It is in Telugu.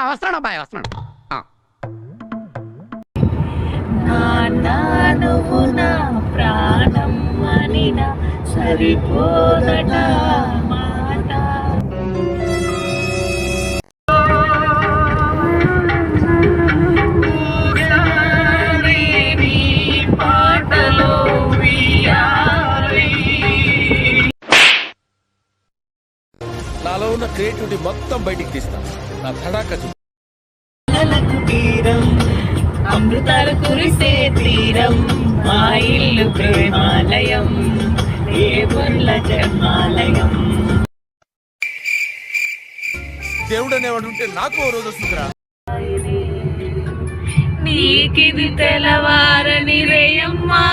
వస్తున్నాడు అబ్బాయి వస్తున్నాడు. నువ్వు నా ప్రాణం అనిన సరిపోదట మాట. పాటలో నాలో ఉన్న క్రియేటివిటీ మొత్తం బయటికి తీస్తా. నా తడాక తీరం అమృతాలు కురిసే తీరం మా ఇల్లు ప్రేమాలయం దేవుళ్ళ జన్మాలయం. దేవుడు అనేవాడు ఉంటే నాకు ఓ రోజు వస్తుందిరా. నీకిది తెలవారని రేయమ్మా.